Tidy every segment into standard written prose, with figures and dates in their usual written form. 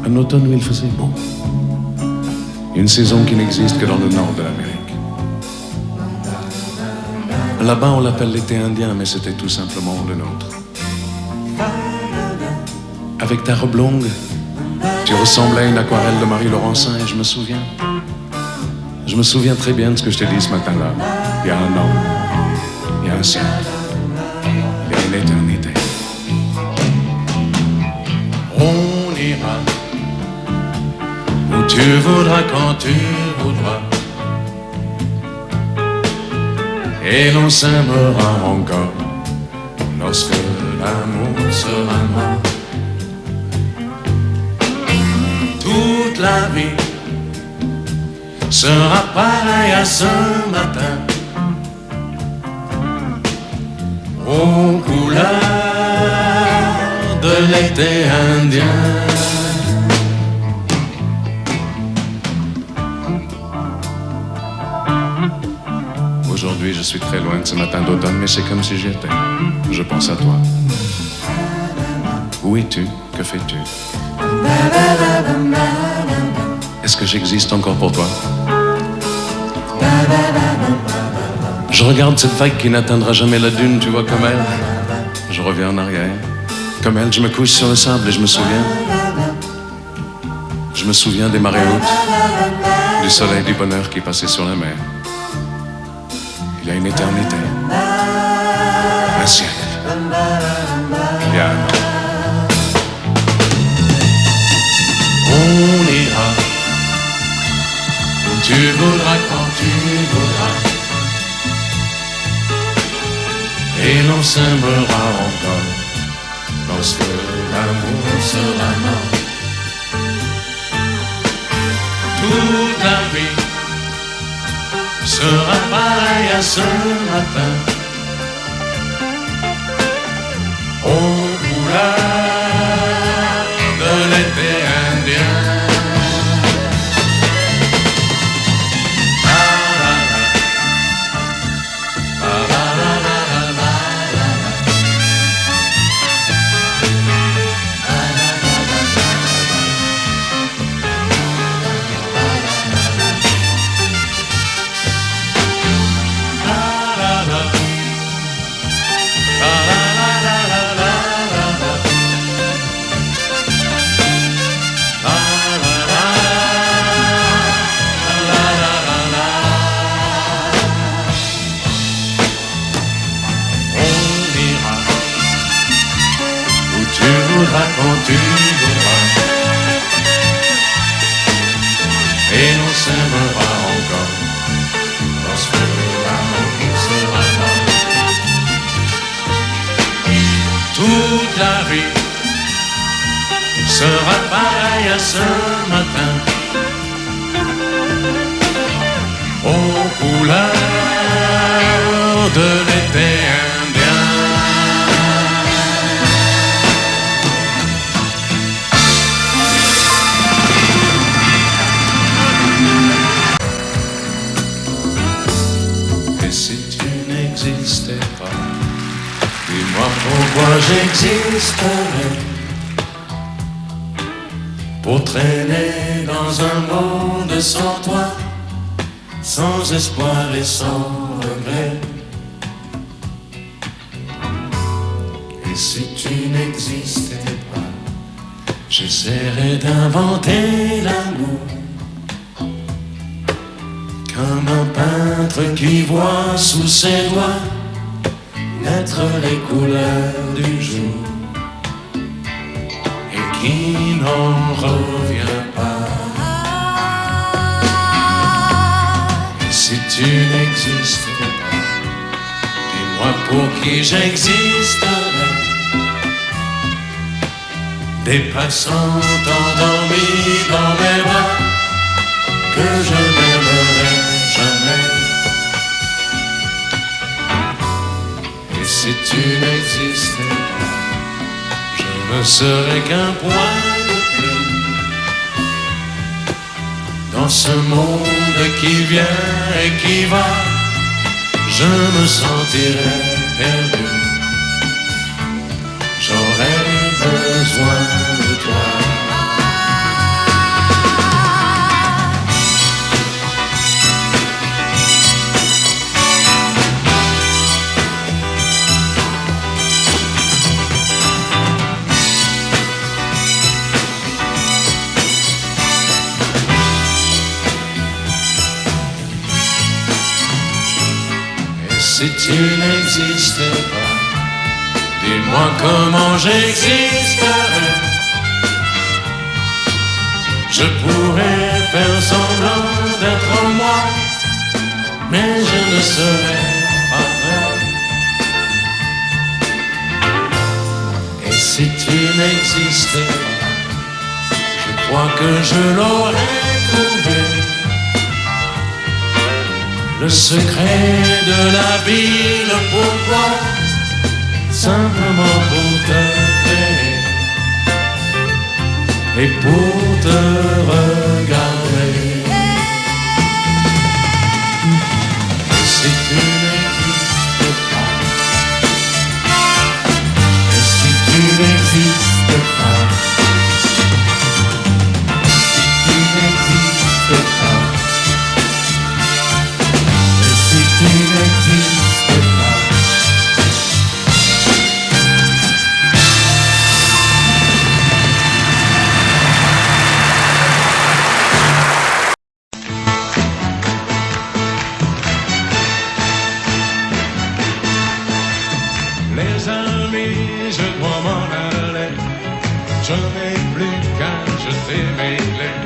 Un automne où il faisait beau. Une saison qui n'existe que dans le nord de l'Amérique. Là-bas, on l'appelle l'été indien, mais c'était tout simplement le nôtre. Avec ta robe longue, tu ressemblais à une aquarelle de Marie Laurencin et je me souviens très bien de ce que je t'ai dit ce matin-là. Il y a un an, il y a un siècle, il y a une éternité. On ira où tu voudras quand tu voudras. Et l'on s'aimera encore lorsque l'amour sera mort. Toute la vie sera pareille à ce matin, aux couleurs de l'été indien. Aujourd'hui, je suis très loin de ce matin d'automne, mais c'est comme si j'y étais. Je pense à toi. Où es-tu? Que fais-tu? Est-ce que j'existe encore pour toi? Je regarde cette vague qui n'atteindra jamais la dune, tu vois, comme elle. Je reviens en arrière. Comme elle, je me couche sur le sable et je me souviens. Je me souviens des marées hautes, du soleil, du bonheur qui passait sur la mer. Il y a une éternité, un siècle, il y a un an. On ira où tu voudras quand tu voudras. Et l'on s'aimera encore lorsque l'amour sera mort. Toute la vie sera pareil à ce matin, aux couleurs de l'été indien. Quand tu voudras, et l'on s'aimera encore lorsque l'amour sera mort. Toute la vie sera pareille à ce matin, aux couleurs de l'été indien. Dis-moi pourquoi j'existerais, pour traîner dans un monde sans toi, sans espoir et sans regret. Et si tu n'existais pas, j'essaierais d'inventer l'amour, comme un peintre qui voit sous ses doigts naître les couleurs du jour et qui n'en revient pas. Et si tu n'existais pas, dis-moi pour qui j'existerais. Des passants endormis dans mes bras que je n'aimerais jamais. Si tu n'existais pas, je ne serais qu'un point de plus dans ce monde qui vient et qui va. Je me sentirais perdu. J'aurais besoin de si tu n'existais pas, dis-moi comment j'existerais. Je pourrais faire semblant d'être moi, mais je ne serais pas vrai. Et si tu n'existais pas, je crois que je l'aurais trouvé. Le secret de la vie, le pourquoi, simplement pour te créer et pour te regarder. Et si tu n'existes pas, et si tu n'existes pas, si tu n'existes pas, tu n'existes pas. Les amis, je dois m'en aller. Je n'ai plus qu'à jeter mes clés,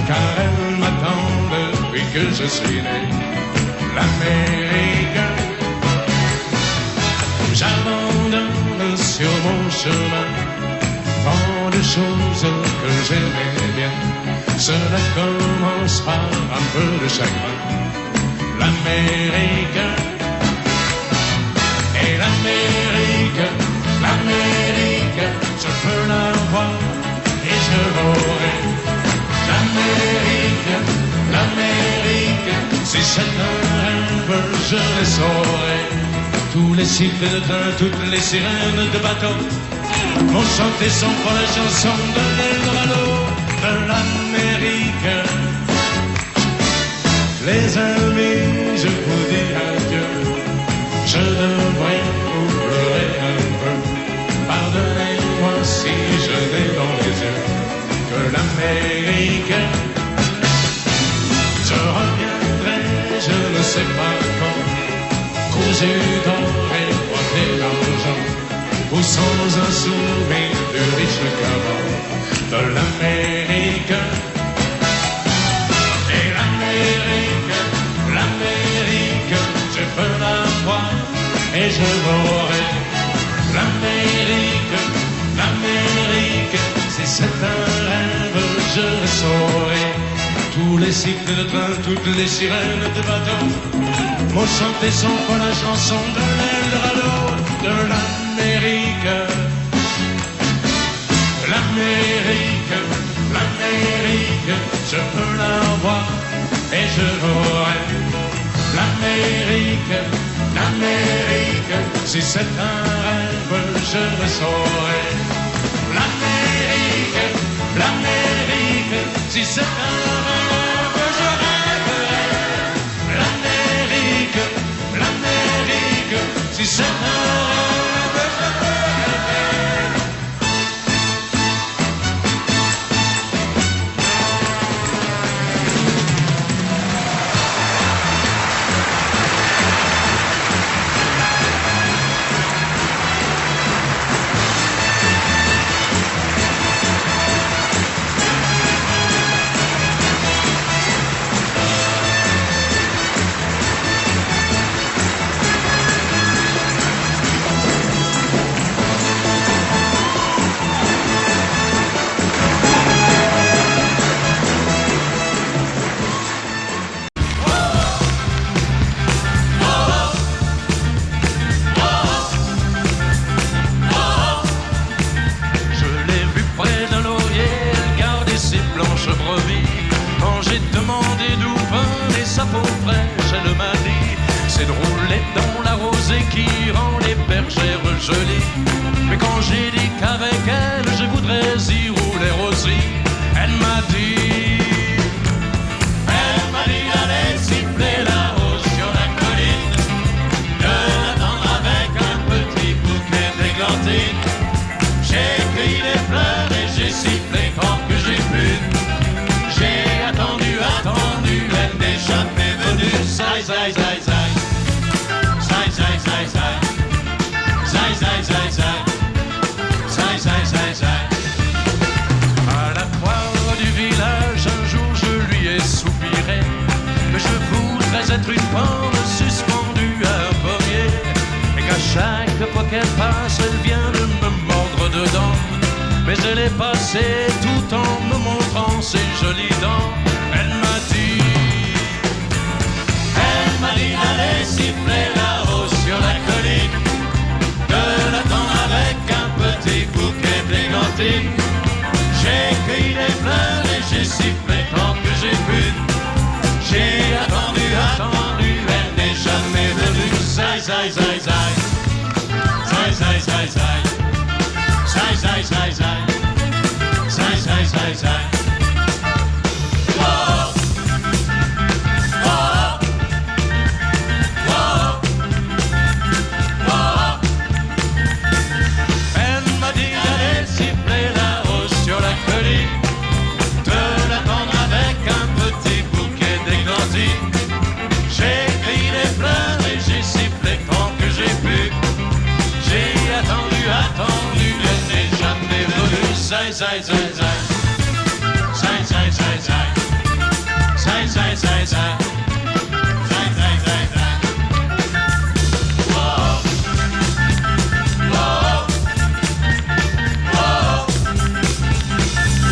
car elles m'attendent depuis que je suis né. L'Amérique, j'abandonne sur mon chemin tant de choses que j'aimais bien. Cela commence par un peu de chagrin. L'Amérique, et l'Amérique, l'Amérique, je peux la voir et je l'aurai. L'Amérique, l'Amérique, si c'est un rêve, je les saurai. Tous les sifflets de train, toutes les sirènes de bateau vont chanter son pour la chanson de l'Eldorado de l'Amérique. Les amis, je vous dis adieu. Je devrais vous pleurer un peu. Pardonnez-moi si je n'ai dans les yeux que l'Amérique. Je reviendrai, je ne sais pas quand, cousu d'or et boité d'argent, ou sans un souvenir du riche caveau de l'Amérique. Et l'Amérique, l'Amérique, je peux la voir et je l'aurai. L'Amérique, l'Amérique, si c'est un rêve, je le saurai. Tous les cycles de train, toutes les sirènes de bateau m'ont chanté son pour la chanson de l'Eldorado de l'Amérique. L'Amérique, l'Amérique, je peux la voir et je l'aurai. L'Amérique, l'Amérique, si c'est un rêve, je le saurai. L'Amérique, l'Amérique, si c'est un rêve, je rêverai. L'Amérique, l'Amérique, si c'est un rêve, je rêverai. Quand j'ai demandé d'où venaient sa peau fraîche, elle m'a dit c'est de rouler dans la rosée qui rend les bergères jolies. Mais quand j'ai dit qu'avec elle je voudrais y rouler aussi, elle m'a dit d'aller siffler là-haut sur la colline, de l'attendre avec un petit bouquet d'églantines. J'ai cueilli les fleurs et j'ai sifflé fort que j'ai pu. J'ai attendu, elle n'est jamais venue. Zai, zai, zai, zai. Zai, forme suspendue à un pommier, et qu'à chaque fois qu'elle passe, elle vient de me mordre dedans. Mais elle est passée tout en me montrant ses jolies dents. Elle m'a dit d'aller siffler là-haut sur la colline, de l'attendre avec un petit bouquet d'égantines. J'ai cueilli des fleurs et j'ai sifflé tant que j'ai pu. J'ai attendu, elle n'est jamais venue. Zai, zai, zai, zai. Zai, zai, zai, zai. Zai, zai, zai, zai. Zai, zai, zai, zai. Zai, zai, zai, zai. Zai, zai, zai, zai. Zai, zai, zai, zai. Zai, zai, zai, zai. Wow. Wow. Wow.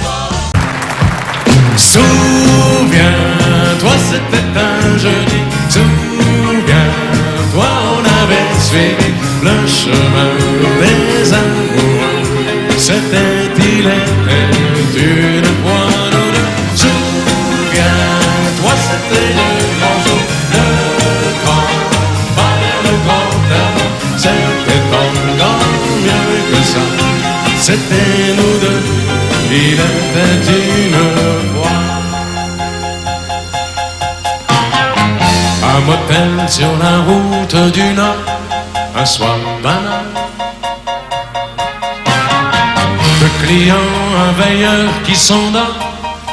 Wow. Souviens-toi, c'était un jeudi. Souviens-toi, on avait suivi le chemin des amoureux. C'était, il était une fois nous deux. Souviens-toi, c'était le grand jour, le grand pas vers le grand amour. C'était encore mieux que ça. C'était nous deux, il était une fois. Un motel sur la route du Nord, un soir banal. Le client, un veilleur qui s'endort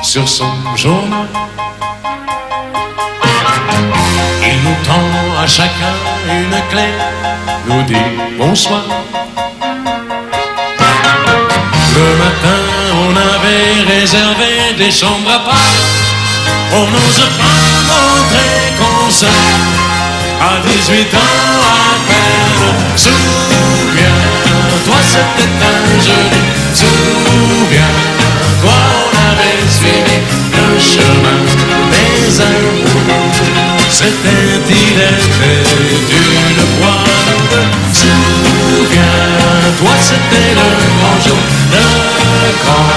sur son journal. Il nous tend à chacun une clé, nous dit bonsoir. Le matin, on avait réservé des chambres à part. On n'ose pas montrer qu'on sort à 18 ans à peine. Souviens-toi, c'était un jeudi. Souviens-toi, on avait suivi le chemin des amoureux. C'était, il était une fois nous deux. Souviens-toi, c'était le grand jour, le grand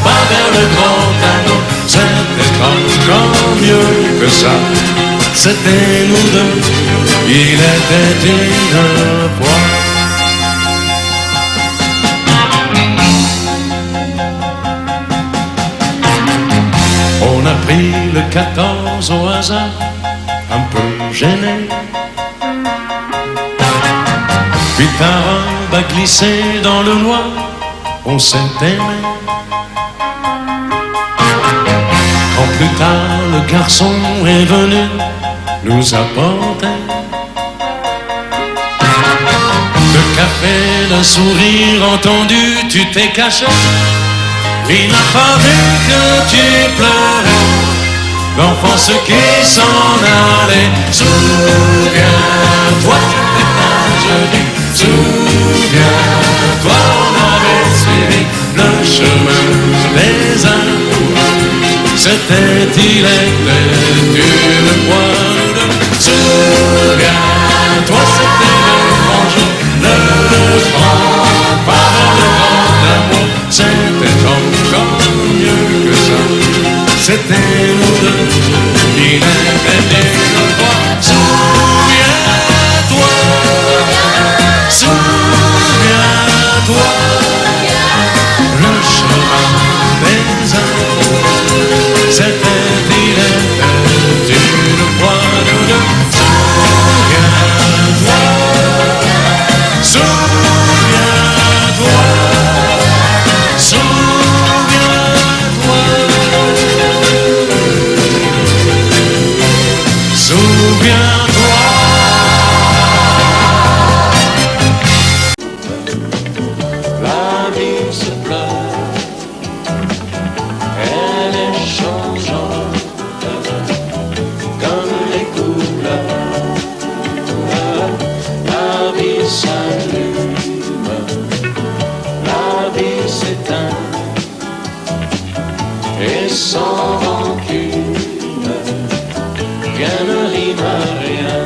pas vers le grand amour. C'était encore mieux que ça. C'était nous deux, il était une fois. On a pris le 14 au hasard, un peu gêné. Puis ta robe a glissé dans le noir, on s'est aimé. Quand plus tard le garçon est venu nous apporter le café, le sourire entendu, tu t'es caché. Il n'a pas vu que tu pleurais, l'enfance qui s'en allait. Souviens-toi, c'était un jeudi. Souviens-toi, on avait suivi le chemin des amoureux. C'était, il était une fois nous deux. Souviens-toi, c'était le grand jour, le grand pas vers le grand amour. C'était encore mieux que ça. C'était nous deux, il était une fois. Souviens-toi, souviens-toi, le chemin des amours. C'était, il était une fois nous deux. Souviens-toi, souviens-toi, souviens-toi, souviens-toi. La vie se pleure, elle est changeante comme les couleurs s'éteint et sans rancune, rien ne rime à rien.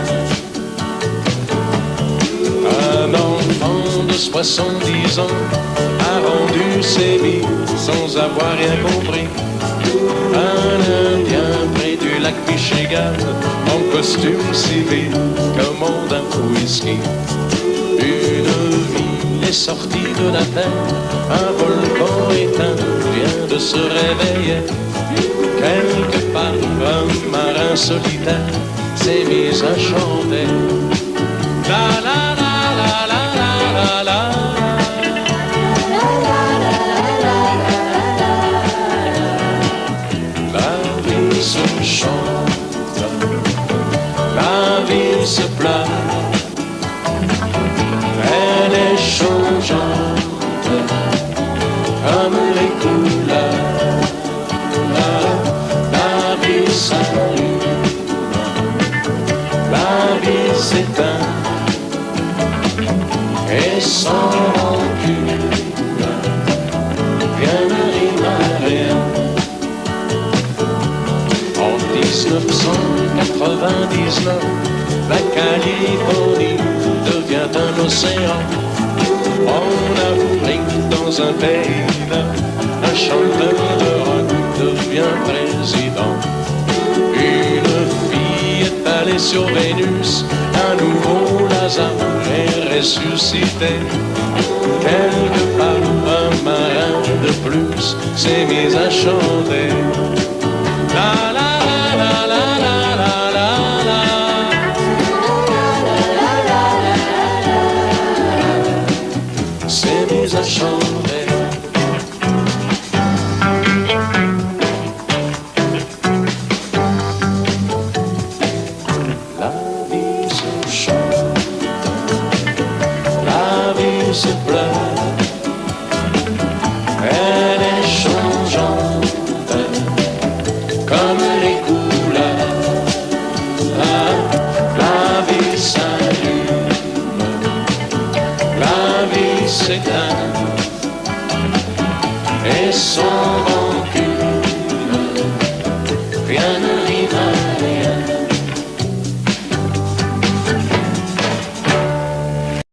Un enfant de 70 ans a rendu ses billes sans avoir rien compris. Un Indien près du lac Michigan, en costume civil, commande un whisky. Une ville est sortie de la terre, un volcan éteint vient de se réveiller. Quelque part, un marin solitaire s'est mis à chanter. La la la la la la la la. Se chante, la vie se pleure, elle est changeante comme les couleurs. La vie s'allume, la vie s'éteint et sans rancune, rien ne rime à rien. 1999, la Californie devient un océan. En Afrique, dans un pays un chanteur de rock devient président. Une fille est allée sur Vénus, un nouveau Lazare est ressuscité. Quelque part, un marin de plus s'est mis à chanter. La la la la la la la la. S'est mis à chanter. La vie se chante, la vie se pleure, elle est changeante comme les couleurs. La vie s'allume, la vie s'éteint et sans rancune, rien ne rime à rien.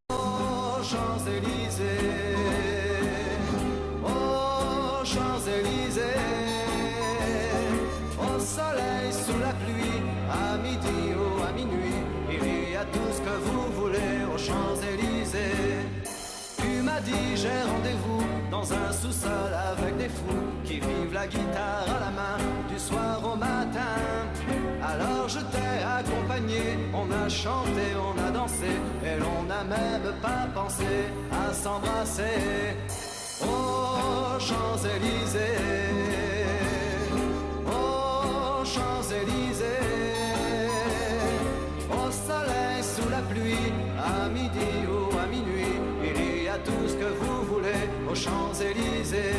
Aux Champs-Élysées, aux Champs-Élysées, au soleil, sous la pluie, à midi ou à minuit, il y a tout ce que vous voulez aux Champs-Élysées. Tu m'as dit j'ai rendez-vous dans un sous-sol avec des fous qui vivent la guitare à la main du soir au matin. Alors je t'ai accompagné, on a chanté, on a dansé et l'on n'a même pas pensé à s'embrasser. Aux Champs-Élysées, aux Champs-Élysées, au soleil, sous la pluie, à midi ou à minuit, il y a tout ce que vous voulez aux Champs-Élysées.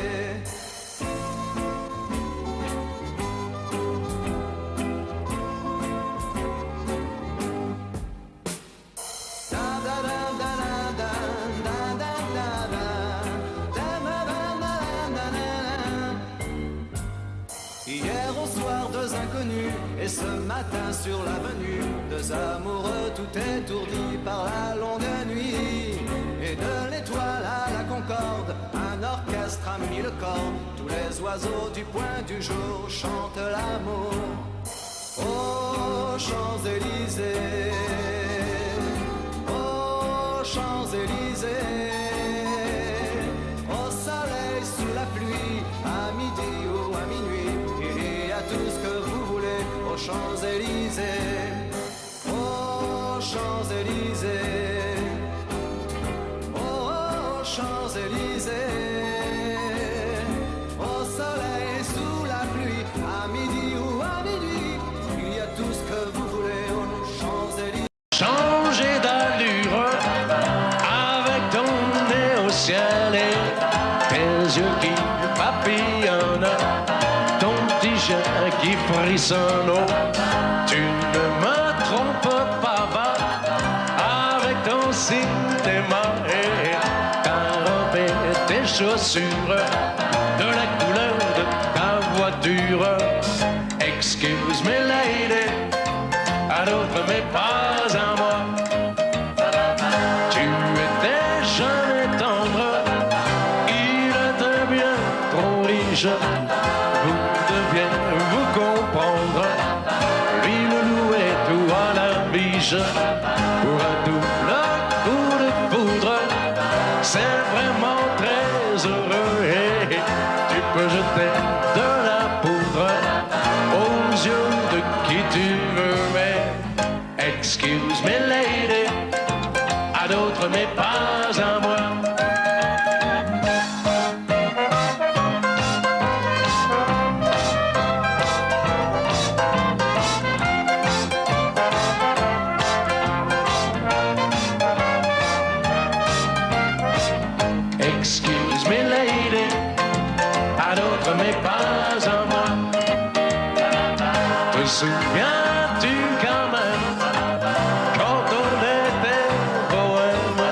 Hier au soir, deux inconnus, et ce matin sur l'avenue, deux amoureux tout étourdis par la longue nuit. Et de l'étoile à la Concorde, un orchestre a mis le corps. Tous les oiseaux du point du jour chantent l'amour. Aux Champs-Élysées, aux Champs-Élysées, au soleil, sous la pluie, à midi ou à minuit, il y a tout ce que vous voulez aux Champs-Élysées, aux Champs-Élysées, aux Champs-Élysées, au soleil, sous la pluie, à midi ou à minuit, il y a tout ce que vous voulez aux Champs-Élysées. Changer d'allure avec ton nez au ciel et tes yeux qui papillonnent, ton petit chien qui frissonne. Oh, tu ne me trompes pas, va avec ton cinéma et ta robe et tes chaussures, de la couleur de ta voiture. Excuse me lady, à d'autres mais pas à moi. Tu étais jeune et tendre, il était bien trop riche. Vous deviez vous comprendre, lui le louait tout à la biche. Pour un double coup de poudre, c'est vraiment très heureux. Et tu peux jeter de la poudre aux yeux de qui tu veux. Mais excuse me lady, à d'autres mais pas à moi. Excuse me lady, à d'autres mais pas à moi. Te souviens-tu quand même, quand on était bohème,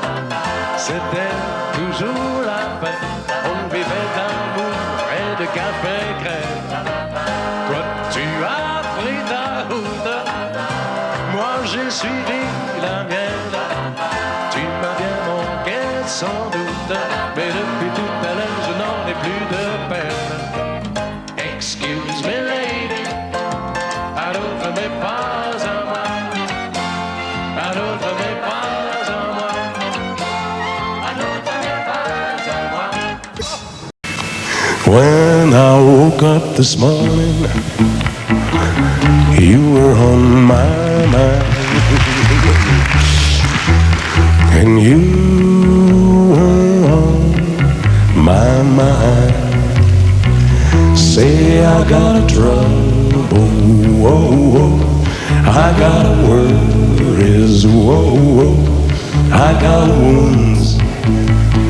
c'était toujours la fête, on vivait d'amour et de café crème. Toi tu as pris ta route, moi j'ai suivi la mienne. Tu m'as bien manqué sans doute, mais depuis tout à l'heure je n'en ai plus de peine. Excuse me lady, à d'autres mais pas à moi. À d'autres mais pas à moi. À d'autres mais pas à moi. When I woke up this morning, you were on my mind. And you were on my mind. Say I got trouble, whoa, whoa. I got worries, whoa, whoa. I got wounds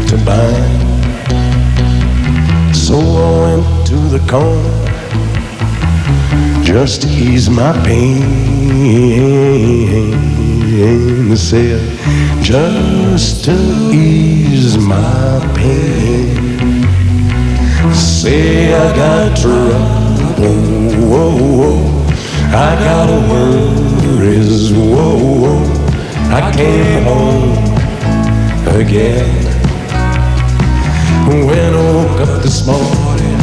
to bind. So I went to the corner just to ease my pain. Said, just to ease my pain. Say I got trouble, whoa, whoa. I got worries, whoa, whoa. I came home again. When I woke up this morning,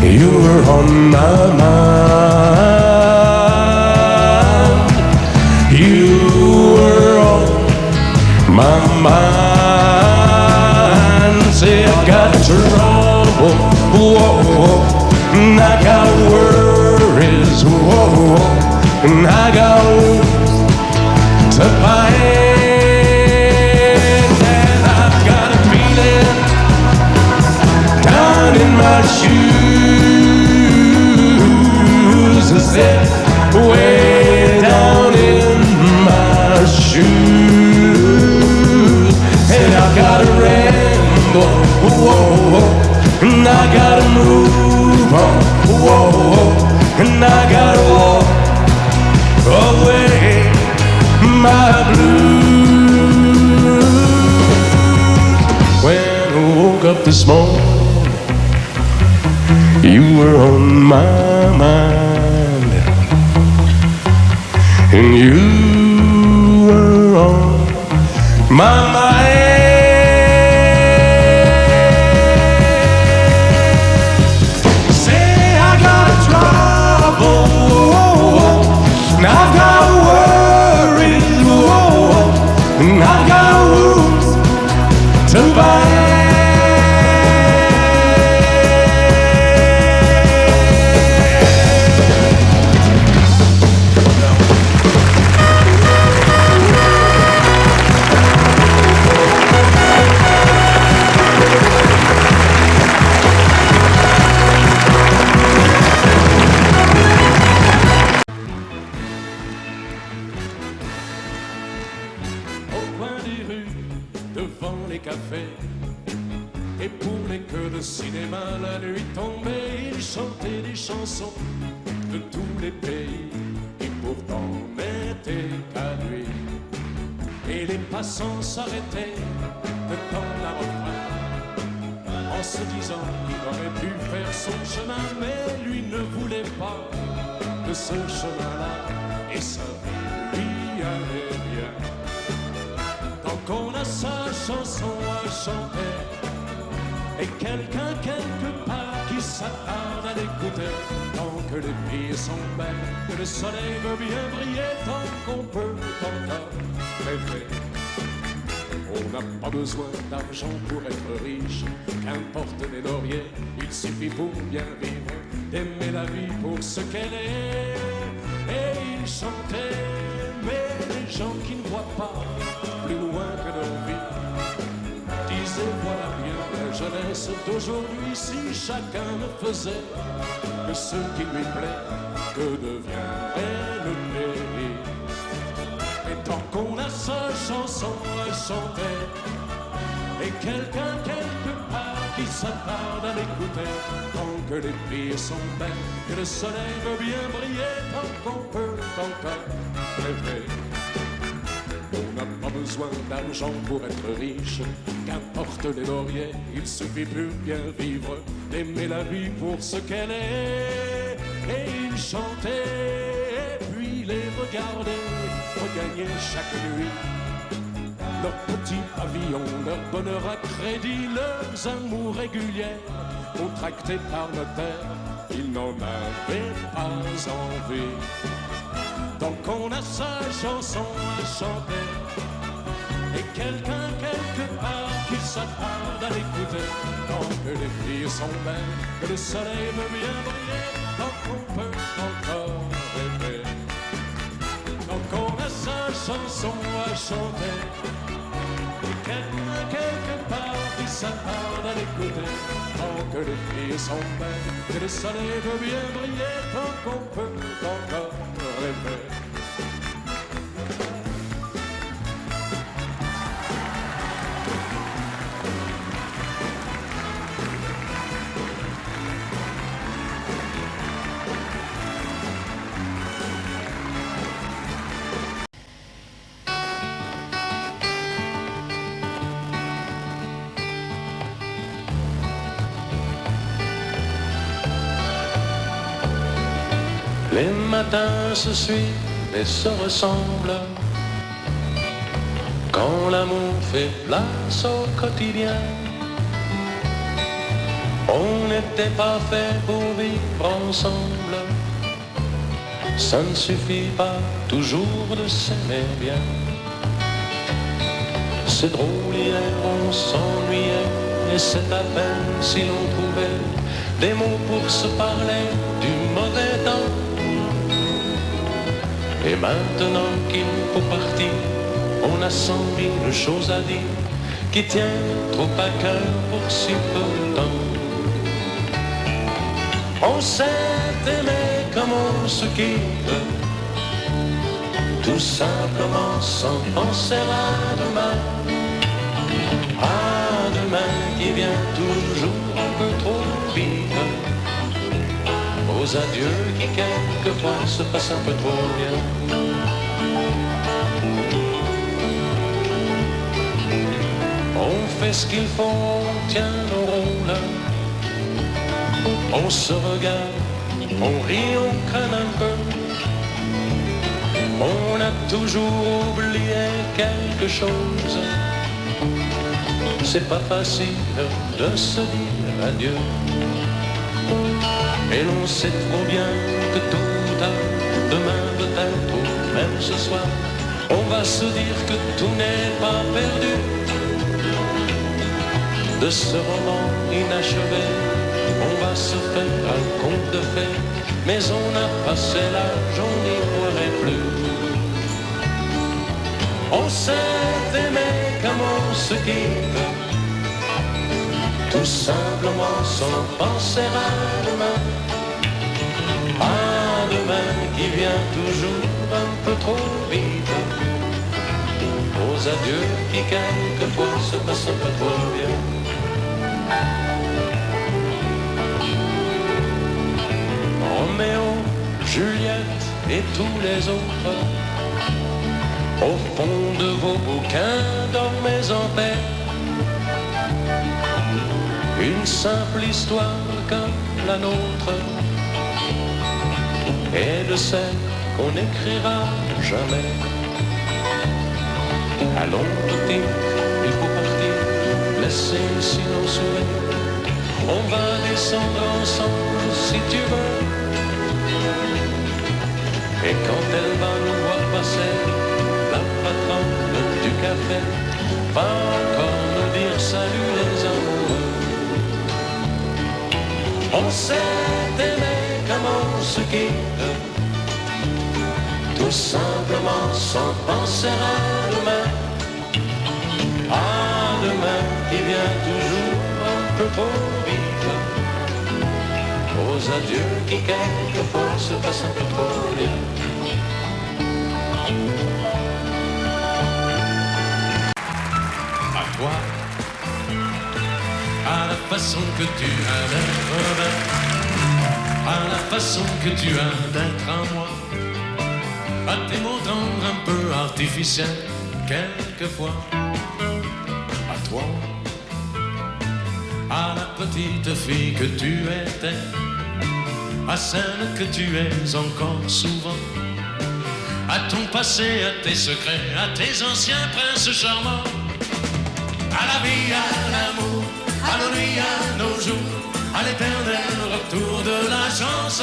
you were on my mind. You were on my mind. Say I got trouble, whoa, whoa. And I got worries, whoa, whoa. And I got wounds to bind. And I've got a feeling down in my shoes. I said, way down in my shoes. And I gotta ramble, whoa, whoa. And I gotta move on, whoa, whoa. And I gotta walk away my blues. When I woke up this morning, you were on my mind. And you were on my mind. Say I got trouble, whoa, and I've got worries, whoa, and I got wounds to bind. Et pour les queues de cinéma, la nuit tombée, il chantait des chansons de tous les pays qui pourtant n'étaient qu'à lui. Et les passants s'arrêtaient de temps la refrain en se disant qu'il aurait pu faire son chemin, mais lui ne voulait pas de ce chemin-là, et ça lui allait bien. Tant qu'on a sa chanson à chanter, et quelqu'un quelque part qui s'attarde à l'écouter, tant que les filles sont belles, que le soleil veut bien briller, tant qu'on peut encore rêver. On n'a pas besoin d'argent pour être riche, qu'importe les lauriers, il suffit pour bien vivre d'aimer la vie pour ce qu'elle est. Et il chantait, mais les gens qui ne voient pas plus loin que leur vie disaient voilà bien la jeunesse d'aujourd'hui, si chacun ne faisait que ce qui lui plaît, que deviendrait le pays. Et tant qu'on a sa chanson à chanter, et quelqu'un quelque part qui s'attarde à l'écouter, tant que les filles sont belles, que le soleil veut bien briller, tant qu'on peut encore rêver. On n'a pas besoin d'argent pour être riche, qu'importe les lauriers, il suffit pour bien vivre, d'aimer la vie pour ce qu'elle est. Et il chantait, et puis les regardait regagner chaque nuit leur petit pavillon, leur bonheur à crédit, leurs amours réguliers, contractés par notaire, ils n'en avaient pas envie. Tant qu'on a sa chanson à chanter, et quelqu'un quelque part qui s'attarde à l'écouter, tant que les filles sont belles, que le soleil veut bien briller, tant qu'on peut encore rêver. Tant qu'on a sa chanson à chanter, et quelqu'un quelque part qui s'attarde à l'écouter, tant que les filles sont belles, que le soleil veut bien briller, tant qu'on peut encore rêver. Les matins se suivent et se ressemblent, quand l'amour fait place au quotidien. On n'était pas fait pour vivre ensemble, ça ne suffit pas toujours de s'aimer bien. C'est drôle, hier on s'ennuyait, et c'est à peine si l'on trouvait des mots pour se parler du mauvais temps. Et maintenant qu'il faut partir, on a 100 000 choses à dire qui tiennent trop à cœur pour si peu de temps. On s'est aimé comme on se quitte, tout simplement sans penser à demain. À demain qui vient toujours un peu trop vite, aux adieux qui quelquefois se passent un peu trop bien. On fait ce qu'il faut, on tient nos rôles, on se regarde, on rit, on craint un peu. On a toujours oublié quelque chose, c'est pas facile de se dire adieu. Et l'on sait trop bien que tôt ou tard, demain peut-être ou même ce soir, on va se dire que tout n'est pas perdu. De ce roman inachevé, on va se faire un conte de fées, mais on a passé l'âge, on n'y croirait plus. On s'est aimé comme on se quitte, tout simplement sans penser à demain. À demain qui vient toujours un peu trop vite, aux adieux qui quelquefois se passent un peu trop bien. Roméo, Juliette et tous les autres, au fond de vos bouquins, dormez en paix. une simple histoire comme la nôtre, et de celle qu'on n'écrira jamais. Allons petit, il faut partir, laisser ici nos souvenirs. On va descendre ensemble si tu veux. Et quand elle va nous voir passer, la patronne du café va encore nous dire salut les amoureux. On s'est aimé comme on se quitte, tout simplement sans penser à demain. À demain qui vient toujours un peu trop vite, aux adieux qui quelquefois se passent un peu trop bien. À toi, à la façon que tu as d'être, à la façon que tu as d'être à moi, à tes mots tendres un peu artificiels quelquefois. À toi, à la petite fille que tu étais, à celle que tu es encore souvent, à ton passé, à tes secrets, à tes anciens princes charmants, à la vie, à l'amour, à nos nuits, à nos jours, à l'éternel retour de la chance,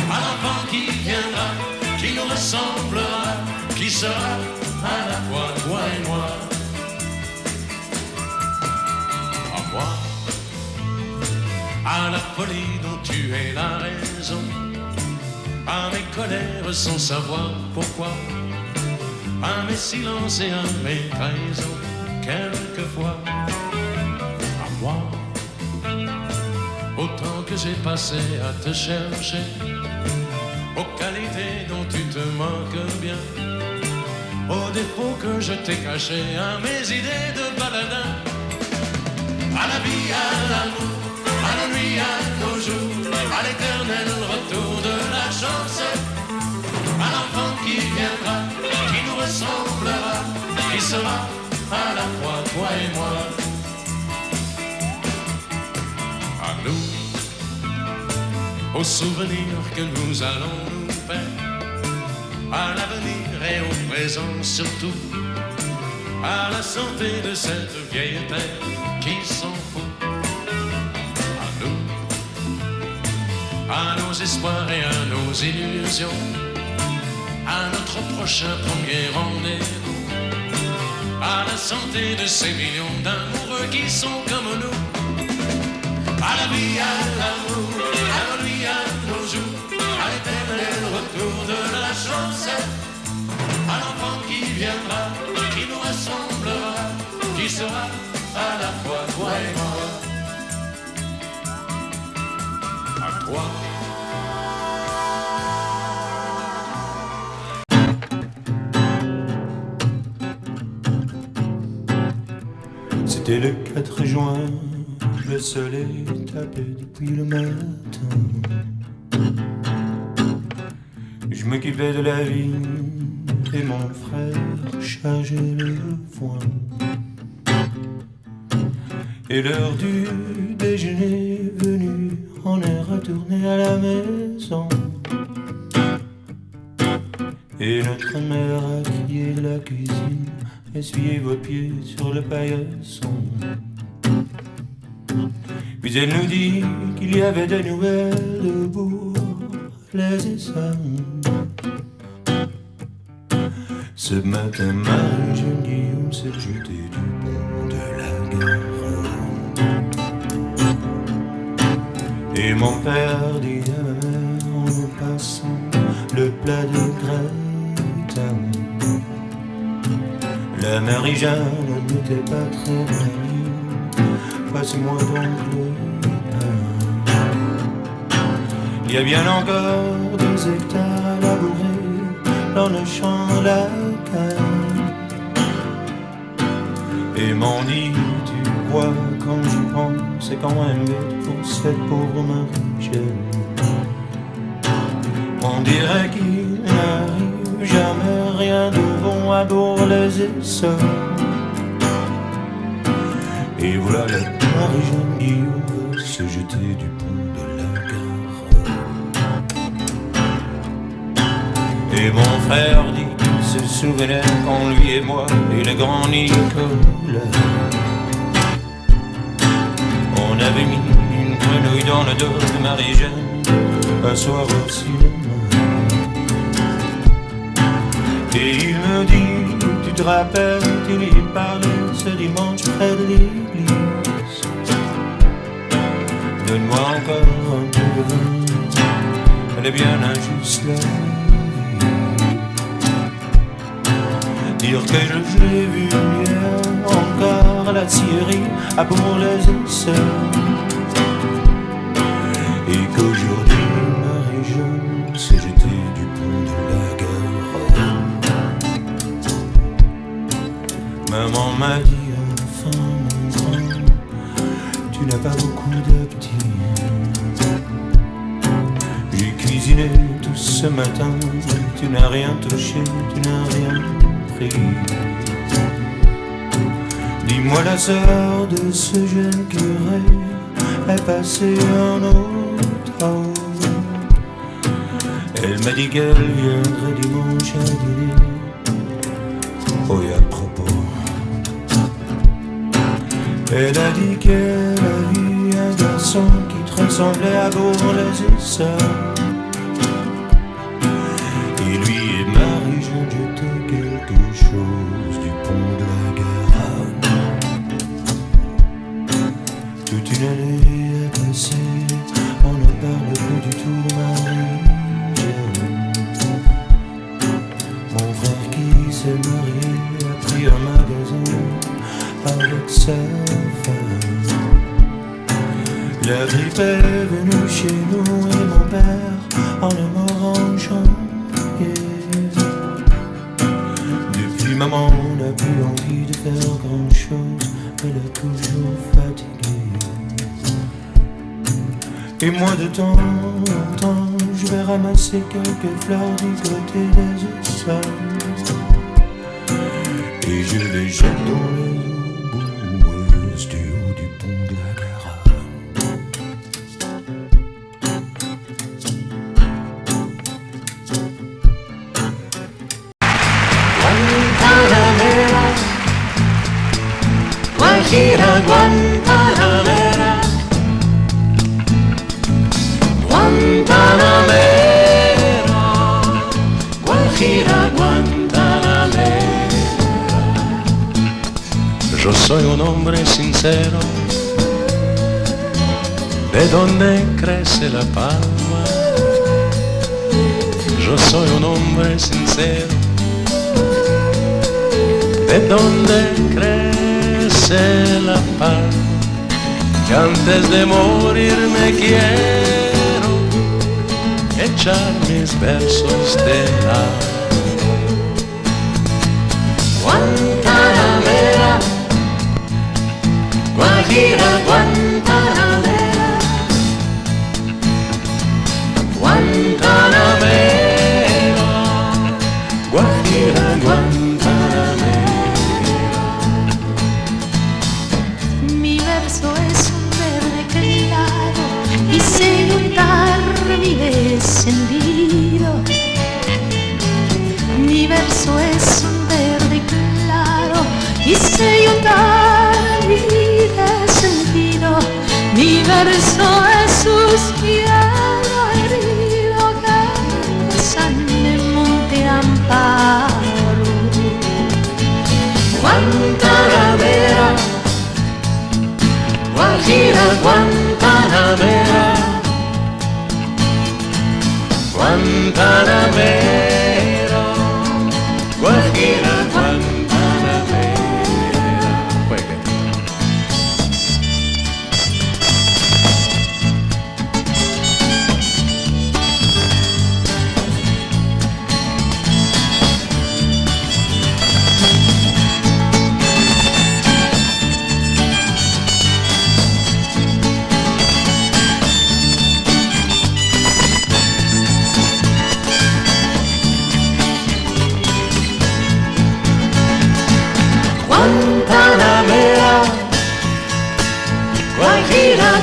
à l'enfant qui viendra, qui nous ressemblera, qui sera à la fois toi et moi. À moi, à la folie dont tu es la raison, à mes colères sans savoir pourquoi, à mes silences et à mes trahisons quelquefois. À moi, au temps que j'ai passé à te chercher, aux qualités dont tu te moques bien, aux défauts que je t'ai cachés, à mes idées de baladin, à la vie, à l'amour, à la nuit, à nos jours, à l'éternel retour de la chance, à l'enfant qui viendra, qui nous ressemblera, qui sera à la fois toi et moi. À nous, aux souvenirs que nous allons nous faire, à l'avenir et au présent surtout, à la santé de cette vieille terre qui s'en fout. À nous, à nos espoirs et à nos illusions, à notre prochain premier rendez-vous, à la santé de ces millions d'amoureux qui sont comme nous, à la vie, à l'amour, à nos nuits, à nos jours, à l'éternel retour de la chance, à l'enfant qui viendra, qui nous ressemblera, qui sera à la fois toi et moi. À toi. C'était le 4 juin, le soleil tapait depuis le matin. Je m'occupais de la vigne et mon frère chargeait le foin. Et l'heure du déjeuner venue, on est retourné à la maison. Et notre mère a crié de la cuisine: essuyez vos pieds sur le paillasson. Puis elle nous dit qu'il y avait des nouvelles de Bourg-les-Essarts. Ce matin, Marie jeune Guillaume s'est jeté du pont de la gare. Et mon père dit à ma mère en nous passant le plat de gratin: la Marie-Jeanne n'était pas très belle, passe-moi donc le pain. Il y a bien encore des hectares à labourer dans le champ de la canne. Et m'en dit, tu vois, quand j'y pense, c'est quand même vite pour cette pauvre Marie-Jeanne. On dirait qu'il n'arrive jamais rien de bon à Bourg-les-Essarts. Et voilà la Marie-Jeanne Guillaume se jeter du pont de la gare. Et mon frère dit qu'il se souvenait quand lui et moi et le grand Nicolas, on avait mis une grenouille dans le dos de Marie-Jeanne un soir au cinéma. Et il me dit, tu te rappelles, tu lui parlais ce dimanche près de l'église. Donne-moi encore un peu de vin, elle est bien injuste la vie. Dire que je l'ai vu hier encore à la scierie à Bourg-les-Essarts, et qu'aujourd'hui Marie-Jeanne s'est jetée du pont de la gare. Maman m'a dit enfin mon grand, tu n'as pas beaucoup d'appétit. J'ai cuisiné tout ce matin, tu n'as rien touché, tu n'as rien pris. Dis-moi la sœur de ce jeune curé est passée en auto. Elle m'a dit qu'elle viendrait dimanche à dîner. Oh, et à propos, elle a dit qu'elle a vu un garçon qui te ressemblait à Bourg-les-Essarts. Et lui et Marie-Jeanne jetaient quelque chose du pont de la Garonne. Toute une année a passé, on ne parle plus du tout de Marie-Jeanne. Mon frère qui s'est marié a pris un magasin avec sa femme. La grippe est venue chez nous et mon père en est mort en janvier. Depuis maman n'a plus envie de faire grand chose, elle est toujours fatiguée. Et moi de temps en temps je vais ramasser quelques fleurs du côté des Essarts, et je les jette dans les eaux boueuses du haut du pont de la Garonne. Guantanamera, Guajira, Guantanamera, Guantanamera, Guajira, Guantanamera. Yo soy un hombre sincero, de donde crece la palma. Yo soy un hombre sincero, de donde crece la palma. Que antes de morir me quiero echar mis versos de alma. Guantanamera, Guajira, Guantanamera, Guantanamera, Guajira, Guantanamera. Mi verso es un verde claro y sé untar mi descendido. Mi verso es un verde claro y sé untar mi descendido. Mi verso es suspiro herido que sane monte amparo. Guantanamera, Guajira, Guantanamera, Guantanamera, Guajira, Guantanamera. Juegue.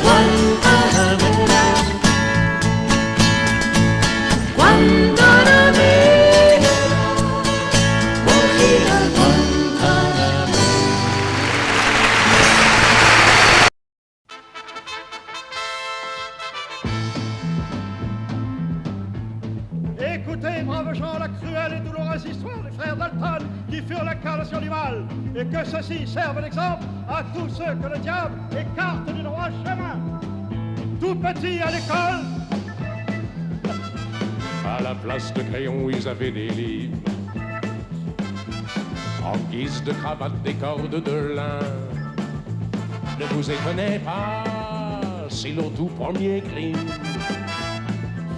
Quando non Écoutez, braves gens, la cruelle et douloureuse histoire des frères Dalton qui furent l'incarnation du mal, et que ceci serve d'exemple à tous ceux que le diable écarte du droit chemin. Tout petit à l'école, à la place de crayon, ils avaient des livres. En guise de cravate, des cordes de lin. Ne vous étonnez pas si leur tout premier crime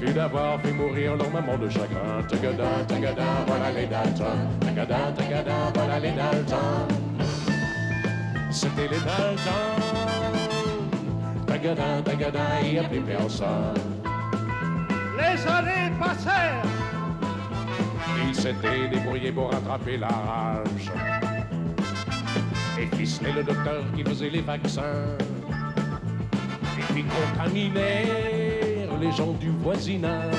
fut d'avoir fait mourir leur maman de chagrin. Tagada, tagada, voilà les Dalton. Tagada, tagada, voilà les Dalton. C'était les Dalton. Tagada, tagada, il n'y a plus personne. les années passèrent. Il s'était débrouillé pour rattraper la rage et ficeler le docteur qui faisait les vaccins. Et puis contaminèrent les gens du voisinage,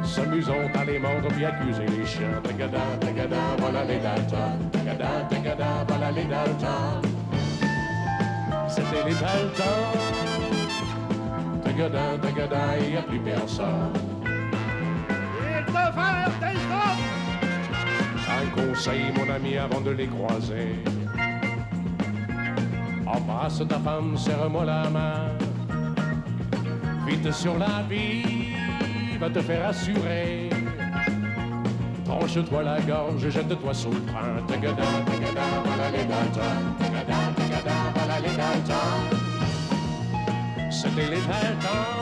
s'amusant à les mordre puis accuser les chiens. Tagada, tagada, voilà les Dalton. Tagada, tagada, voilà les Dalton. C'était les Dalton. Tagada, tagada, il n'y a plus personne. Ils devinrent des hommes. Un conseil, mon ami, avant de les croiser. Embrasse ta femme, serre-moi la main. Vite sur la vie, va te faire assurer. Tranche-toi la gorge, jette-toi sous le train. Tagada, tagada, voilà les Dalton. Tagada, tagada, voilà les Dalton. C'était les Dalton.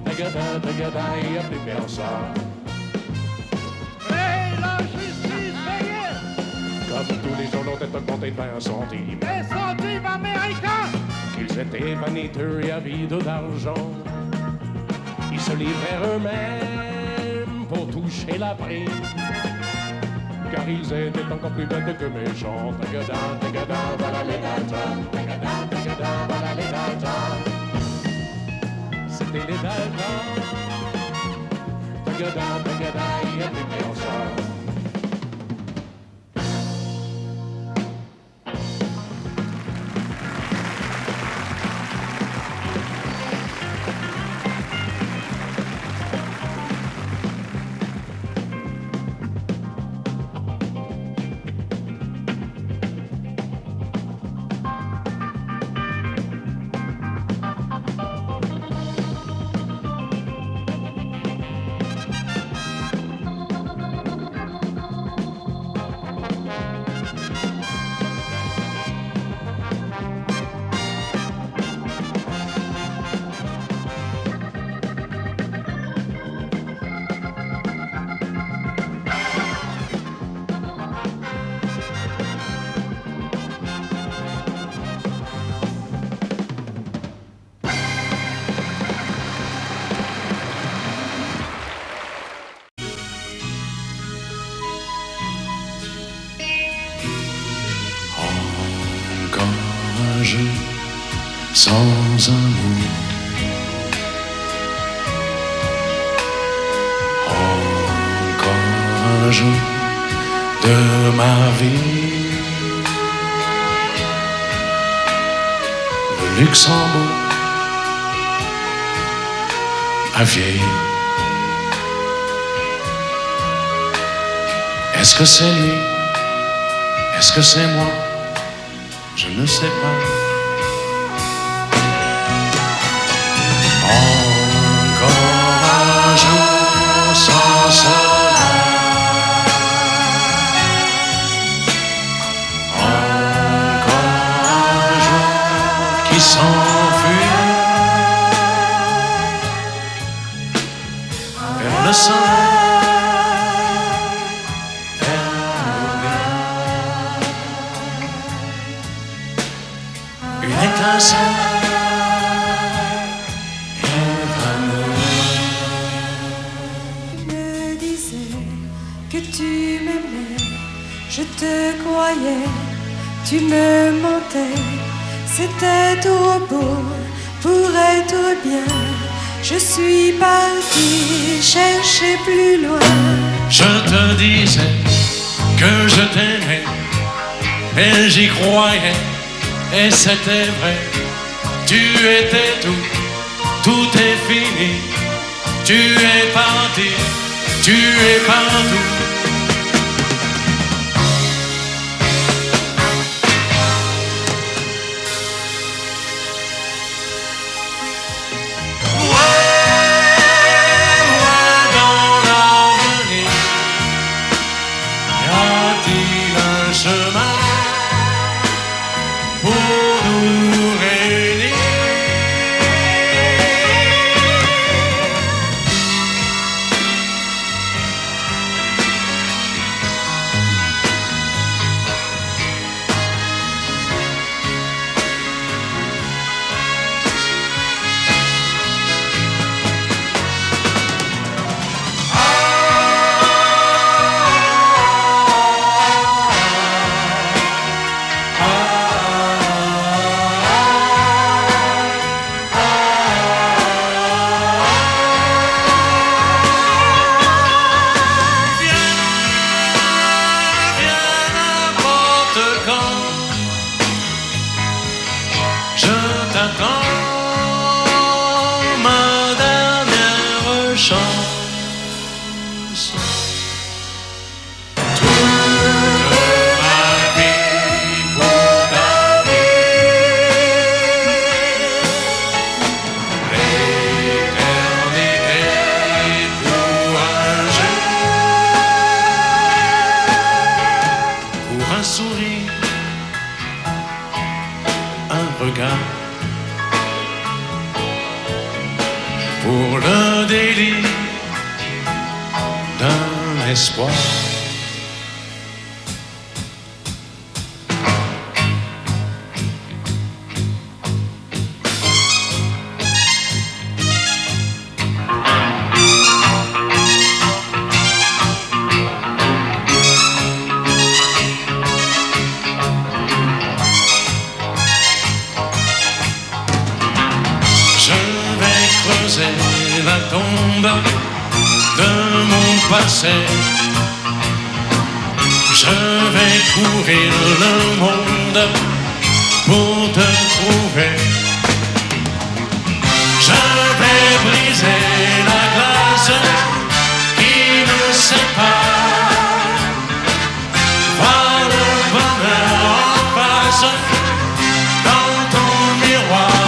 Tagada, tagada, il n'y a plus personne. Et la justice veillait. Comme tous les gens l'ont été comptés de 20 centimes. Les centimes américains. Ils étaient vaniteux et avides d'argent. Ils se livrèrent eux-mêmes pour toucher la prime. Car ils étaient encore plus bêtes que méchants. Tagada, tagada, voilà les Dalton. Tagada, tagada, voilà les Dalton. C'était les Dalton. Tagada, tagada, il y a plus personne. Sans amour, encore un jour de ma vie. Le Luxembourg a vieilli. Est-ce que c'est lui? Est-ce que c'est moi? Je ne sais pas. Sans soleil, encore un jour qui s'enfuit vers le soleil, vers une étincelle. Je te croyais, tu me mentais, C'était tout repos pour être bien. Je suis partie chercher plus loin. Je te disais que je t'aimais, et j'y croyais, et c'était vrai. Tu étais tout, tout est fini. Tu es parti, tu es partout. Pour le délit d'un espoir. La tombe de mon passé. Je vais courir le monde pour te trouver. Je vais briser la glace qui nous sépare. Voir le bonheur en face dans ton miroir.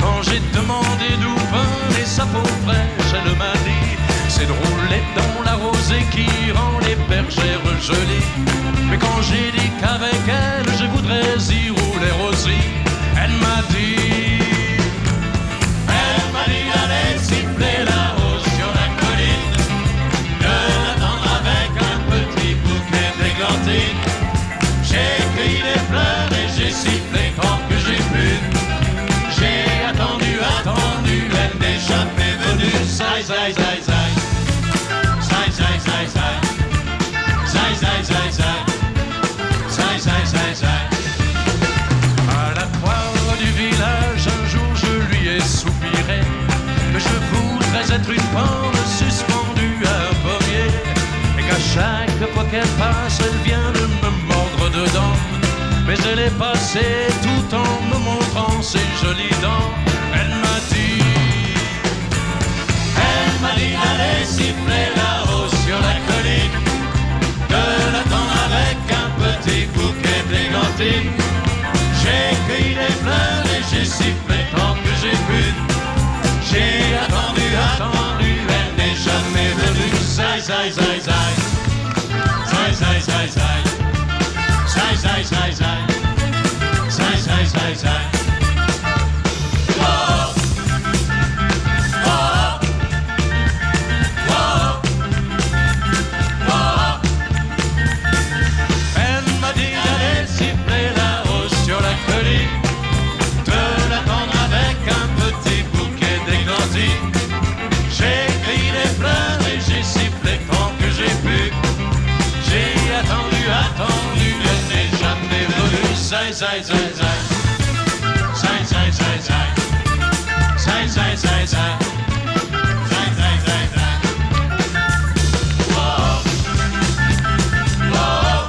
Quand j'ai demandé d'où venait sa peau fraîche, elle m'a dit c'est de rouler dans la rosée qui rend les bergères jolies. Mais quand j'ai dit qu'avec elle je voudrais y rouler aussi, elle m'a dit d'aller siffler là-haut sur la colline, de l'attendre avec un petit bouquet d'églantines. J'ai cueilli des fleurs et j'ai sifflé tant que j'ai pu. J'ai attendu, elle n'est jamais venue. Zai, zai, zai, zai. Zai, zai, zai, zai. Zai, zai, zai, zai. Zai, zai, zai, zai. À la foire du village, un jour je lui ai soupiré que je voudrais être une pomme suspendue à un pommier, et qu'à chaque fois qu'elle passe, elle vient de me mordre dedans. Mais elle est passée tout en me montrant ses jolies dents. Elle m'a dit clémentine. J'ai cueilli des fleurs et j'ai sifflé tant que j'ai pu. J'ai attendu, je n'ai jamais voulu. Zai, zai, zai, zai. Zai, zai, zai, zai. Zai, zai, zai, zai. Zai, zai, zai, zai. Whoa. Whoa.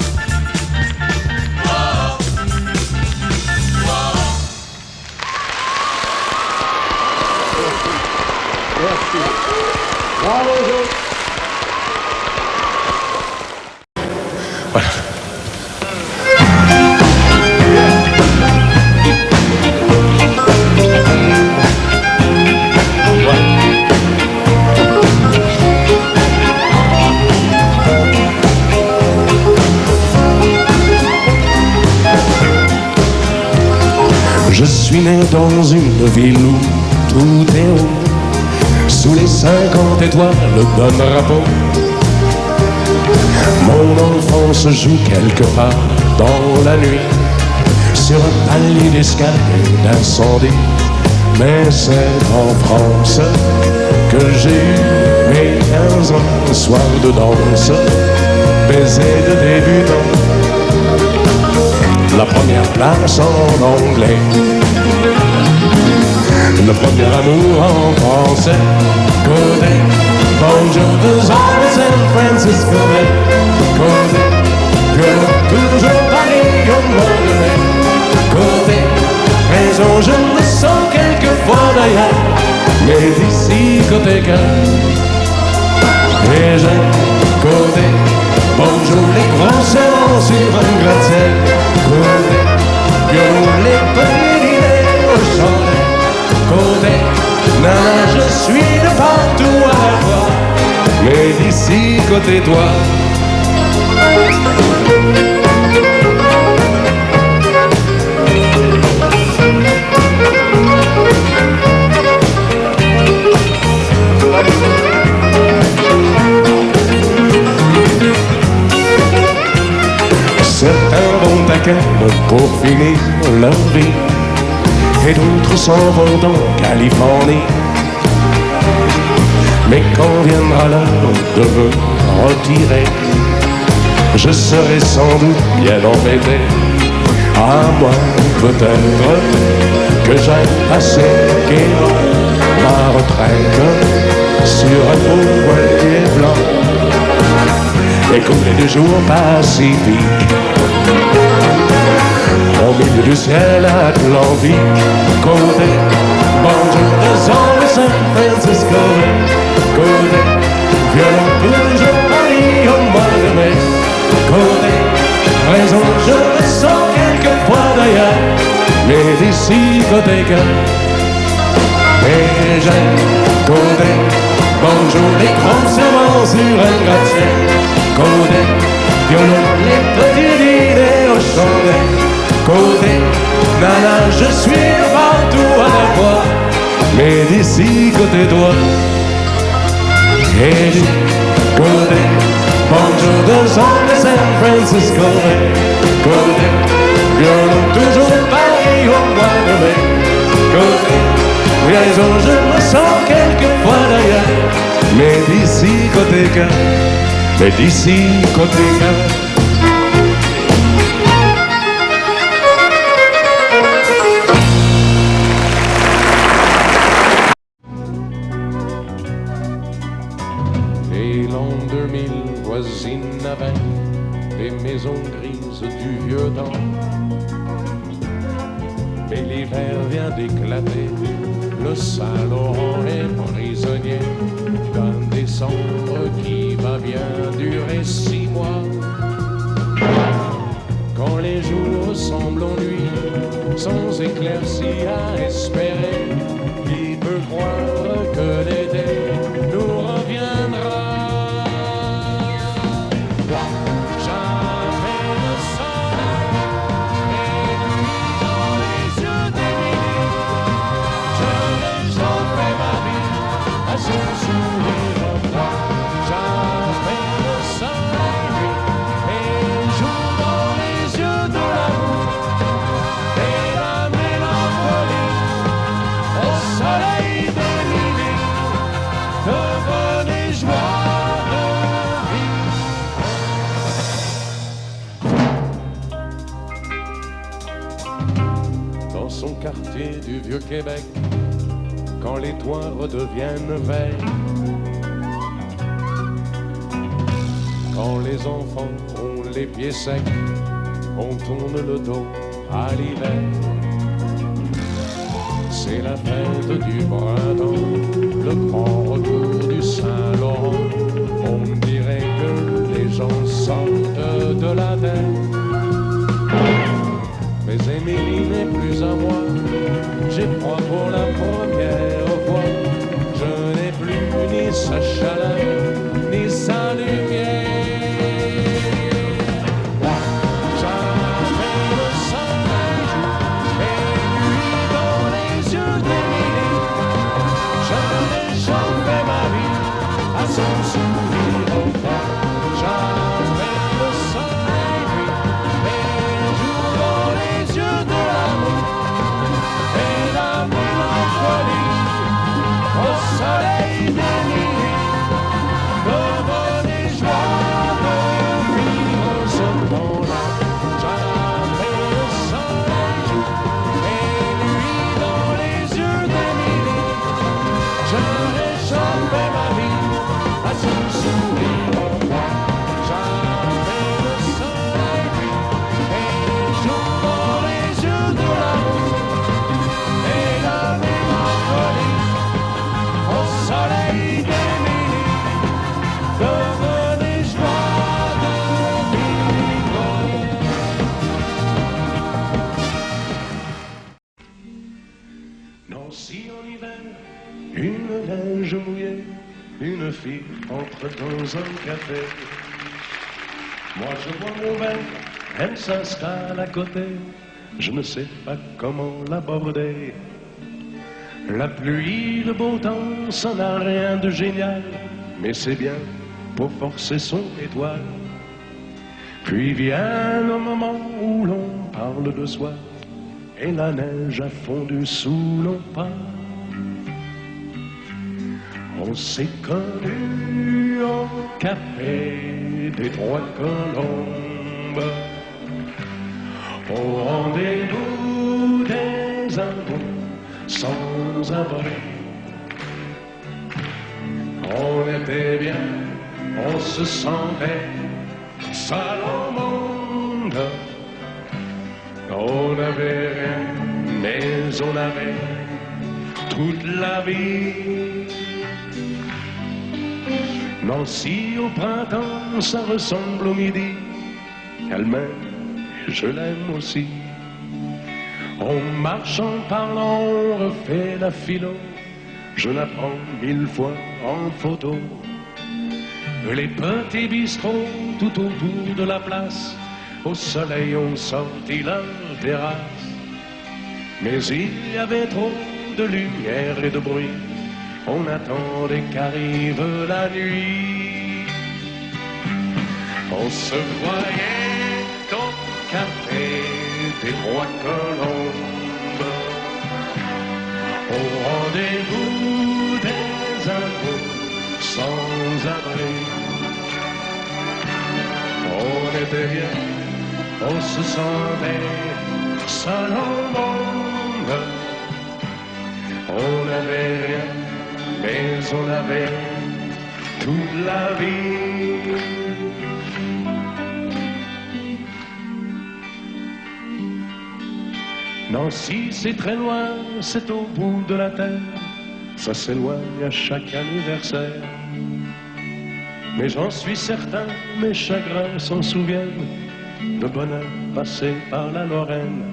Whoa. Whoa. Bravo, Joe. Voilà. Je suis né dans une ville où tout est haut, sous les 50 étoiles d'un drapeau. Mon enfance se joue quelque part dans la nuit, sur un palier d'escalier d'incendie. Mais c'est en France que j'ai eu mes 15 ans, soir de danse, baiser de débutant, la première place en anglais, le premier amour en français. Côté, bonjour de San Francisco, côté, toujours Paris au mois de mai. Côté, raison, je me sens quelquefois d'ailleurs, mais d'ici côté cœur. Et j'aime côté, bonjour les grands serments sur un gratte-ciel. Côté, violon les petits dîners au chalet. Côté, nana, je suis de partout à la fois, mais d'ici côté toi. Certains vont à Cannes pour finir leur vie, et d'autres s'en vont en Californie. Mais quand viendra l'heure de me retirer, je serai sans doute bien embêté. À moi peut-être que j'aille passer gaiement ma retraite sur un beau voilier blanc et couler du jour pacifique au milieu du ciel atlantique. Côté, bonjour de San Francisco, côté, violon toujours Paris au mois de mai. Côté, raison, je me sens quelquefois d'ailleurs, mais d'ici côté cœur. Et j'aime côté, bonjour les grands serments sur un gratte-ciel. Côté, violon les petits dîners au chalet. Côté, nana, je suis partout à la fois, mais d'ici côté toi. Et du côté, bonjour de San Francisco. Côté, violon toujours Paris au mois de mai. Côté, raison, je me sens quelquefois d'ailleurs, mais d'ici côté cœur, mais d'ici côté cœur. Les maisons grises du vieux temps, mais l'hiver vient d'éclater, le Saint-Laurent est prisonnier d'un décembre qui va bien durer 6 mois. Quand les jours semblent en nuit, sans éclaircie à espérer, qui peut croire que l'été nous reviendra? Soleil de l'hiver. devenez joie de vivre. Dans son quartier du Vieux-Québec, quand les toits redeviennent verts, quand les enfants ont les pieds secs, on tourne le dos à l'hiver. C'est la fête du printemps, le grand retour du Saint-Laurent. On dirait que les gens sortent de la terre. Mais Émilie n'est plus à moi, j'ai froid pour la première fois. Je n'ai plus ni sa chaleur, ni sa lumière. Son sourire au froid, jamais le soleil nuit, et le jour dans les yeux de l'amour, et la mélancolie au soleil des nuits, devenez joie de vivre ce temps-là. Jamais le soleil et nuit dans les yeux d'Émilie, je réchauffe ma vie à son sourire au froid. Jamais le soleil et les jours dans les yeux de l'amour, et la mélancolie au soleil d'Émilie, devenez joie de vivre. Nancy en hiver, une neige mouillée, une fille entre dans un café. Moi je bois mon verre, elle s'installe à côté. Je ne sais pas comment l'aborder. La pluie, le beau temps, ça n'a rien de génial, mais c'est bien pour forcer son étoile. Puis vient le moment où l'on parle de soi, et la neige a fondu sous nos pas. On s'est connus au café des Trois Colombes, au rendez-vous des amours sans abri. On était bien, on se sentait seul au monde. On n'avait rien, mais on avait toute la vie. Nancy au printemps, ça ressemble au midi. Elle m'aime et je l'aime aussi. On marche en parlant, on refait la philo. Je la prends 1000 fois en photo. Les petits bistrots tout autour de la place, au soleil ont sorti leur terrasse. Mais il y avait trop de lumière et de bruit. On attendait qu'arrive la nuit. On se voyait au café des Trois Colombes, au rendez-vous des amours sans abri. On était bien, on se sentait seul au monde. On n'avait rien, mais on avait toute la vie. Nancy, c'est très loin, c'est au bout de la terre. Ça s'éloigne à chaque anniversaire. Mais j'en suis certain, mes chagrins s'en souviennent, de bonheur passé par la Lorraine.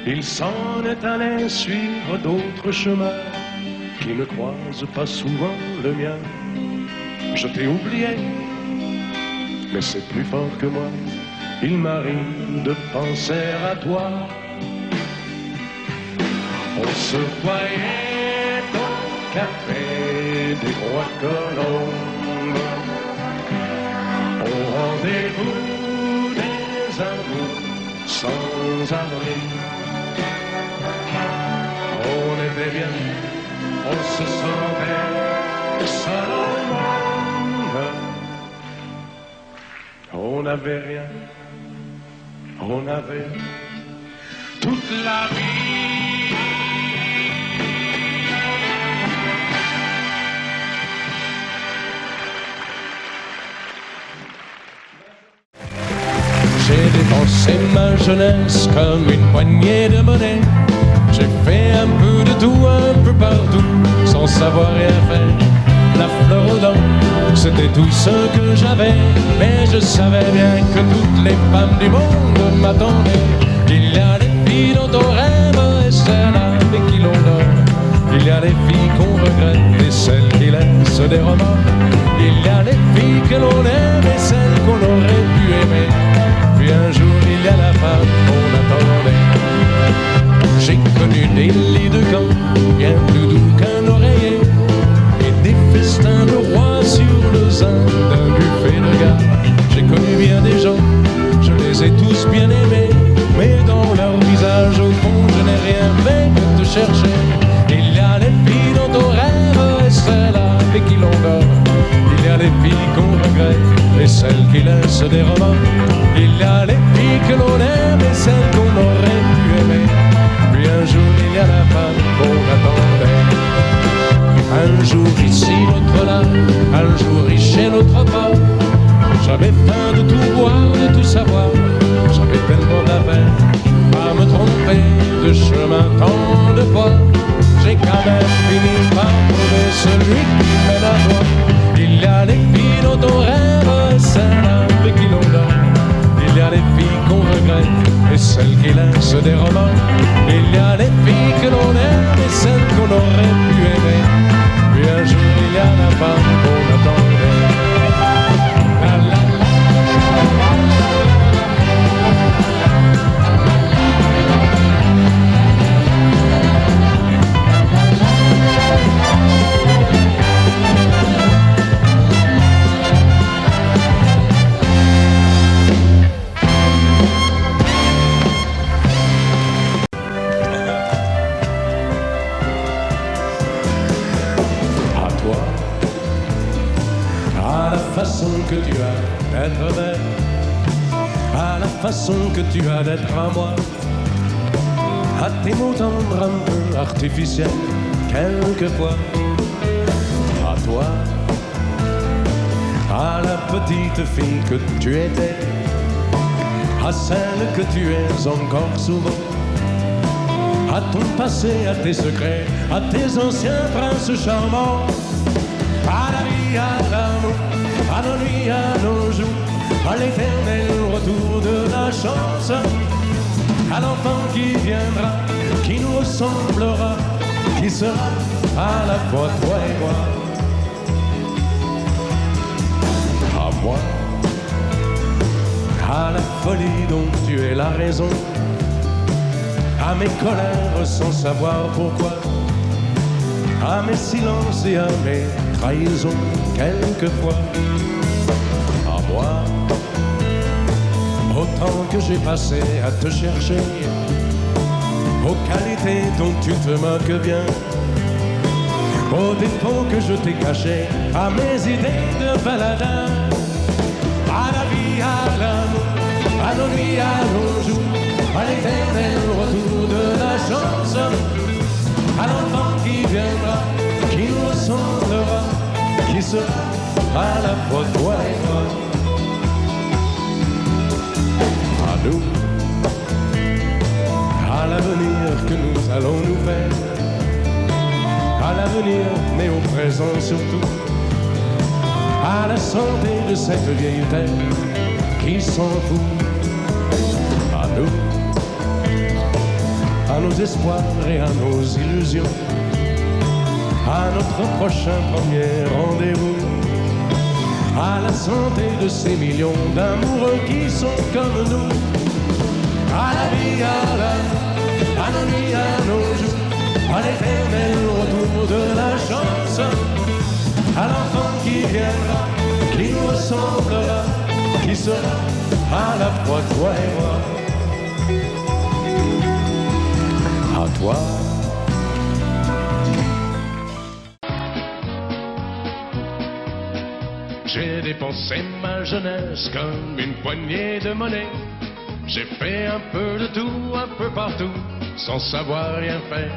Il s'en est allé suivre d'autres chemins qui ne croisent pas souvent le mien. Je t'ai oublié, mais c'est plus fort que moi. Il m'arrive de penser à toi. On se voyait au café des Trois Colombes, au rendez-vous des amours sans abri. On était bien, on se sentait n'avait rien, on avait toute la vie. J'ai dépensé ma jeunesse comme une poignée de monnaie. J'ai fait un peu de tout, un peu partout, sans savoir rien faire. La fleur aux dents, c'était tout ce que j'avais. Mais je savais bien que toutes les femmes du monde m'attendaient. Il y a des filles dont on rêve et celles avec qui l'on dort. Il y a des filles qu'on regrette et celles qui laissent des remords. Il y a des filles que l'on aime et celles qu'on aurait pu aimer. Puis un jour il y a la femme qu'on attendait. J'ai connu des lits de camp bien plus doux qu'un oreiller, et des festins de rois sur le zin d'un buffet de gars. J'ai connu bien des gens, je les ai tous bien aimés, mais dans leur visage au fond je n'ai rien fait que te chercher. Il y a des filles dont on rêve et celles avec qui l'on dort. Il y a des filles qu'on regrette et celles qui laissent des remords. Il y a des filles que l'on aime et celles qu'on aurait pu aimer. Puis un jour il y a la femme qu'on attendait. Un jour ici, l'autre là, un jour riche et l'autre pas. J'avais faim de tout boire, de tout savoir. J'avais tellement de peine à me tromper de chemin tant de fois. J'ai quand même fini par trouver celui qui mène à toi. Il y a des filles dont on rêve et celles avec qui l'on dort. Il y a des filles qu'on regrette et celles qui laissent des remords. Il y a des filles que l'on aime et celles qu'on aurait pu aimer. Puis un jour il y a la femme qu'on attendait. La, la, la. Que tu as d'être belle, à la façon que tu as d'être à moi, à tes mots tendres un peu artificiels quelquefois, à toi, à la petite fille que tu étais, à celle que tu es encore souvent, à ton passé, à tes secrets, à tes anciens princes charmants, à la vie, à l'amour, à nos nuits, à nos jours, à l'éternel retour de la chance, à l'enfant qui viendra, qui nous ressemblera, qui sera à la fois toi et moi. À moi, à la folie dont tu es la raison, à mes colères sans savoir pourquoi, à mes silences et à mes trahisons quelquefois. À moi, autant que j'ai passé à te chercher, aux qualités dont tu te moques bien, aux défauts que je t'ai cachés, à mes idées de baladin, à la vie, à l'amour, à nos nuits, à nos jours, à l'éternel retour de la chance, à l'enfant qui viendra, qui nous ressemblera, qui sera à la fois toi et moi. À nous, à l'avenir que nous allons nous faire, à l'avenir mais au présent surtout, à la santé de cette vieille terre qui s'en fout. À nous, à nos espoirs et à nos illusions, à notre prochain premier rendez-vous, à la santé de ces millions d'amoureux qui sont comme nous, à la vie, à l'amour, à nos nuits, à nos jours, à l'éternel retour de la chance, à l'enfant qui viendra, qui nous ressemblera, qui sera à la fois toi et moi. À toi. J'ai dépensé ma jeunesse comme une poignée de monnaie. J'ai fait un peu de tout, un peu partout, sans savoir rien faire.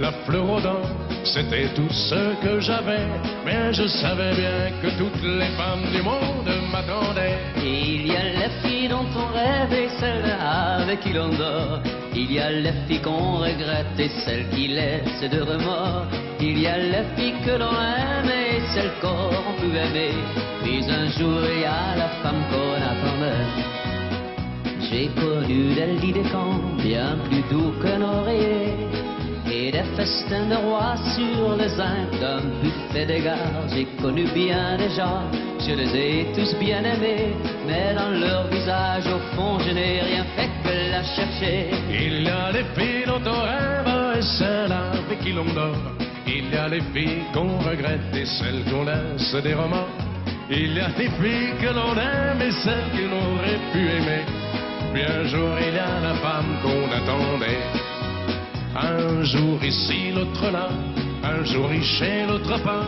La fleur aux dents, c'était tout ce que j'avais. Mais je savais bien que toutes les femmes du monde m'attendaient. Il y a les filles dont on rêve et celles avec qui l'on dort. Il y a les filles qu'on regrette et celles qui laissent de remords. Il y a les filles que l'on aime et celles qu'on peut aimer. Puis un jour il y a la femme qu'on attendait. J'ai connu des lits de camp bien plus doux qu'un oreiller, et des festins de rois sur les zincs d'un buffet de gare. J'ai connu bien des gens, je les ai tous bien aimés, mais dans leur visage au fond je n'ai rien fait que la chercher. Il y a les filles dont on rêve et celles avec qui l'on dort. Il y a les filles qu'on regrette et celles qu'on laisse des remords. Il y a des filles que l'on aime et celles qu'on aurait pu aimer. Puis un jour il y a la femme qu'on attendait. Un jour ici, l'autre là, un jour riche et l'autre pas.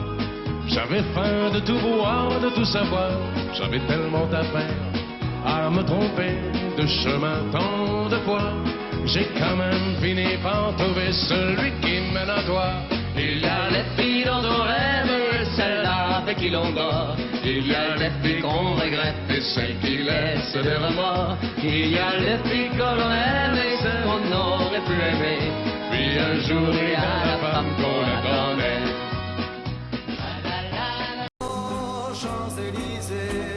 J'avais faim de tout voir, de tout savoir. J'avais tellement à faire, à me tromper de chemin tant de fois. J'ai quand même fini par trouver celui qui mène à toi. Il y a les filles dont on rêve et celles-là avec qui l'on dort. Il y a les filles qu'on regrette et celles qui laissent des remords. Il y a les filles que l'on aime et celles qu'on aurait pu aimer. Puis un jour il y a la femme qu'on attendait. Aux Champs-Élysées,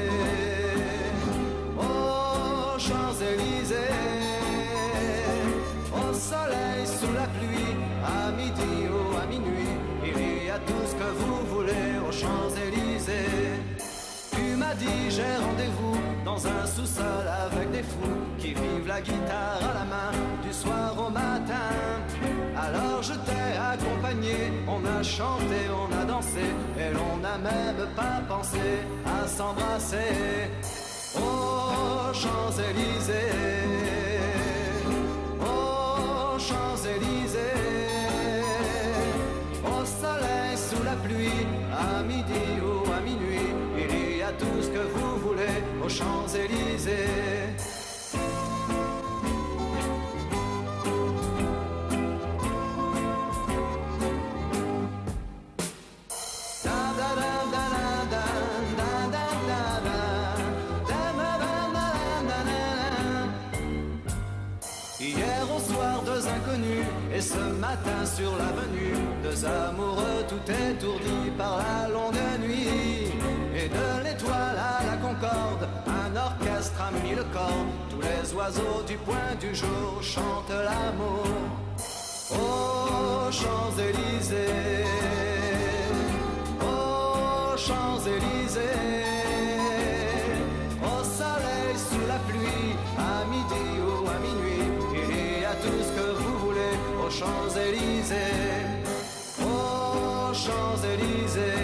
aux Champs-Élysées, au soleil, sous la pluie, à midi ou à minuit, il y a tout ce que vous voulez aux Champs-Élysées. Tu m'as dit j'ai rendez-vous dans un sous-sol avec des fous qui vivent la guitare à la main du soir au matin. Alors je t'ai accompagné, on a chanté, on a dansé et l'on n'a même pas pensé à s'embrasser. Aux Champs-Élysées, aux Champs-Élysées, au soleil, sous la pluie, à midi ou à minuit, il y a tout ce que vous voulez aux Champs-Élysées. Hier au soir, deux inconnus, et ce matin sur l'avenue, deux amoureux tout étourdis par la longue nuit. Et de l'étoile à la concorde, un orchestre a mis le corps. Tous les oiseaux du point du jour chantent l'amour. Aux Champs-Élysées, aux Champs-Élysées, au soleil, sous la pluie, à midi ou à minuit, il y a tout ce que vous voulez aux Champs-Élysées, aux Champs-Élysées.